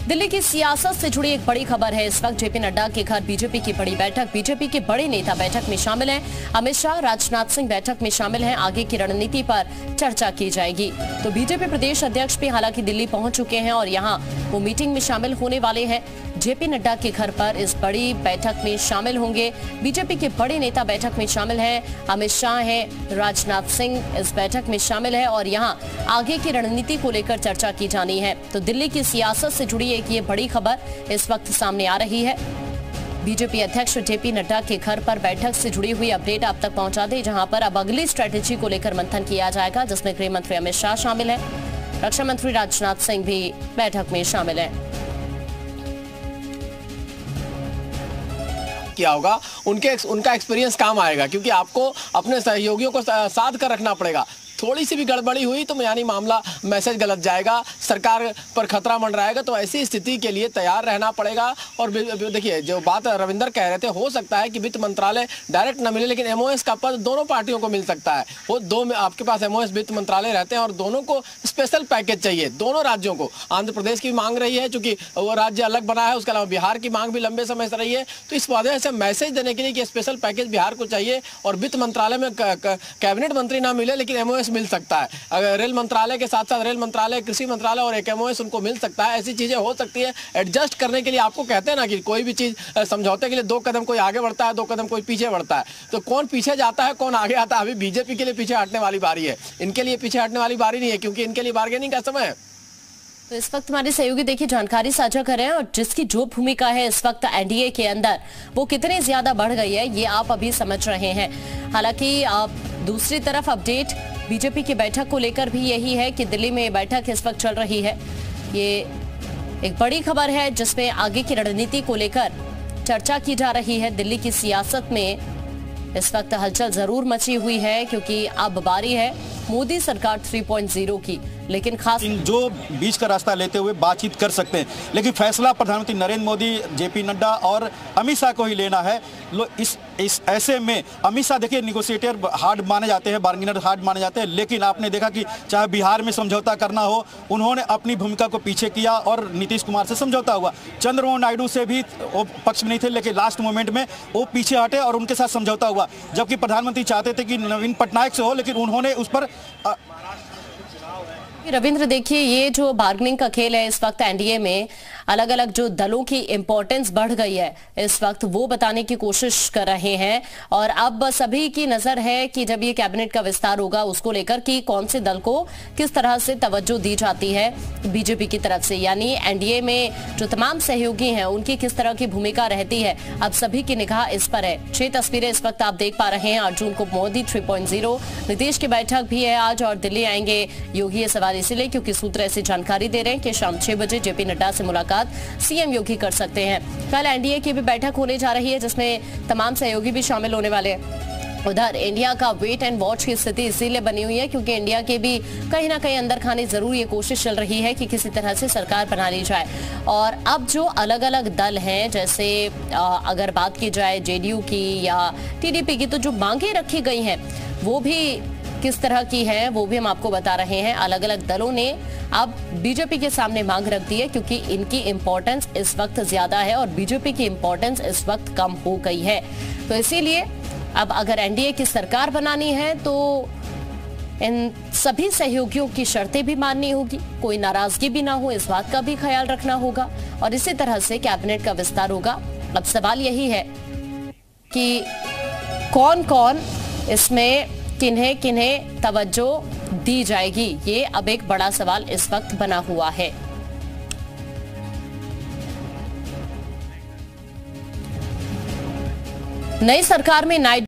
दिल्ली की सियासत से जुड़ी एक बड़ी खबर है। इस वक्त जेपी नड्डा के घर बीजेपी की बड़ी बैठक। बीजेपी के बड़े नेता बैठक में शामिल हैं। अमित शाह, राजनाथ सिंह बैठक में शामिल हैं। आगे की रणनीति पर चर्चा की जाएगी। तो बीजेपी प्रदेश अध्यक्ष भी हालांकि दिल्ली पहुंच चुके हैं और यहां वो मीटिंग में शामिल होने वाले हैं। जेपी नड्डा के घर पर इस बड़ी बैठक में शामिल होंगे। बीजेपी के बड़े नेता बैठक में शामिल हैं। अमित शाह हैं, राजनाथ सिंह इस बैठक में शामिल है और यहां आगे की रणनीति को लेकर चर्चा की जानी है। तो दिल्ली की सियासत से जुड़ी एक ये बड़ी खबर इस वक्त सामने आ रही है। बीजेपी अध्यक्ष जेपी नड्डा के घर पर बैठक से जुड़ी हुई अपडेट आप तक पहुंचा दे, जहां पर अब अगली स्ट्रेटेजी को लेकर मंथन किया जाएगा, जिसमें गृह मंत्री अमित शाह शामिल हैं। रक्षा मंत्री राजनाथ सिंह भी बैठक में शामिल हैं। किया होगा उनका एक्सपीरियंस काम आएगा, क्योंकि आपको अपने सहयोगियों को साथ कर रखना पड़ेगा। थोड़ी सी भी गड़बड़ी हुई तो यानी मामला मैसेज गलत जाएगा, सरकार पर खतरा मंडराएगा। तो ऐसी स्थिति के लिए तैयार रहना पड़ेगा। और देखिए, जो बात रविंदर कह रहे थे, हो सकता है कि वित्त मंत्रालय डायरेक्ट न मिले, लेकिन एमओएस का पद दोनों पार्टियों को मिल सकता है। वो दो में आपके पास एमओएस वित्त मंत्रालय रहते हैं और दोनों को स्पेशल पैकेज चाहिए, दोनों राज्यों को। आंध्र प्रदेश की मांग रही है, चूंकि वो राज्य अलग बना है, उसके अलावा बिहार की मांग भी लंबे समय से रही है। तो इस वजह से मैसेज देने के लिए कि स्पेशल पैकेज बिहार को चाहिए और वित्त मंत्रालय में कैबिनेट मंत्री ना मिले लेकिन एमओएस मिल सकता है। अगर रेल मंत्रालय के साथ साथ रेल मंत्रालय, कृषि मंत्रालय और एक एमओएस उनको मिल सकता है। ऐसी चीजें हो सकती है एडजस्ट करने के लिए। आपको कहते हैं ना कि कोई भी चीज समझौते के लिए 2 कदम कोई आगे बढ़ता है, 2 कदम कोई पीछे बढ़ता है। तो कौन पीछे जाता है, कौन आगे आता है, अभी बीजेपी के लिए पीछे हटने वाली बारी है। इनके लिए पीछे हटने वाली बारी नहीं है, क्योंकि इनके लिए बार्गेनिंग का समय है। तो इस वक्त हमारे सहयोगी देखिए जानकारी साझा कर रहे हैं और जिसकी जो भूमिका है इस वक्त एनडीए के अंदर वो कितनी ज्यादा बढ़ गई है ये आप अभी समझ रहे हैं। हालांकि दूसरी तरफ अपडेट बीजेपी की बैठक को लेकर भी यही है कि दिल्ली में बैठक इस वक्त चल रही है। ये एक बड़ी खबर है जिसमें आगे की रणनीति को लेकर चर्चा की जा रही है। दिल्ली की सियासत में इस वक्त हलचल जरूर मची हुई है, क्योंकि अब बारी है मोदी सरकार 3.0 की। लेकिन खास जो बीच का रास्ता लेते हुए बातचीत कर सकते हैं, लेकिन फैसला प्रधानमंत्री नरेंद्र मोदी, जेपी नड्डा और अमित शाह को ही लेना है। इस ऐसे में अमित शाह देखिए निगोशिएटर हार्ड माने जाते हैं, बार्गेनर हार्ड माने जाते हैं, लेकिन आपने देखा कि चाहे बिहार में समझौता करना हो, उन्होंने अपनी भूमिका को पीछे किया और नीतीश कुमार से समझौता हुआ। चंद्रबाबू नायडू से भी वो पक्ष में नहीं थे, लेकिन लास्ट मोमेंट में वो पीछे हटे और उनके साथ समझौता हुआ। जबकि प्रधानमंत्री चाहते थे कि नवीन पटनायक से हो, लेकिन उन्होंने उस पर रविंद्र देखिए, ये जो बार्गेनिंग का खेल है इस वक्त एनडीए में, अलग अलग जो दलों की इंपॉर्टेंस बढ़ गई है इस वक्त, वो बताने की कोशिश कर रहे हैं। और अब सभी की नजर है कि जब ये कैबिनेट का विस्तार होगा उसको लेकर कि कौन से दल को किस तरह से तवज्जो दी जाती है बीजेपी की तरफ से, यानी एनडीए में जो तमाम सहयोगी हैं उनकी किस तरह की भूमिका रहती है। अब सभी की निगाह इस पर है। 6 तस्वीरें इस वक्त आप देख पा रहे हैं। 8 जून को मोदी 3.0, नीतीश की बैठक भी है आज और दिल्ली आएंगे योगी। ये सवाल इसलिए क्योंकि सूत्र ऐसी जानकारी दे रहे हैं कि शाम 6 बजे जेपी नड्डा से मुलाकात सीएम योगी कर सकते हैं। कल एनडीए की भी बैठक होने जा रही है जिसमें तमाम सहयोगी भी शामिल होने वाले हैं। उधर इंडिया का वेट एंड वॉच की स्थिति इसीलिए बनी हुई है क्योंकि इंडिया के भी कहीं ना कहीं अंदर खाने जरूर ये कोशिश चल रही है कि किसी तरह से सरकार बना ली जाए। और अब जो अलग अलग दल हैं, जैसे अगर बात की जाए जेडीयू की या टीडीपी की, तो जो मांगे रखी गई हैं वो भी किस तरह की है वो भी हम आपको बता रहे हैं। अलग अलग दलों ने अब बीजेपी के सामने मांग रख दी है, क्योंकि इनकी इंपॉर्टेंस इस वक्त ज्यादा है और बीजेपी की इंपॉर्टेंस इस वक्त कम हो गई है। तो इसीलिए अब अगर एनडीए की सरकार बनानी है तो इन सभी सहयोगियों की शर्तें भी माननी होगी, कोई नाराजगी भी ना हो, इस बात का भी ख्याल रखना होगा और इसी तरह से कैबिनेट का विस्तार होगा। अब सवाल यही है कि कौन कौन इसमें किन्हें किन्हें तवज्जो दी जाएगी, ये अब एक बड़ा सवाल इस वक्त बना हुआ है। नई सरकार में नाइट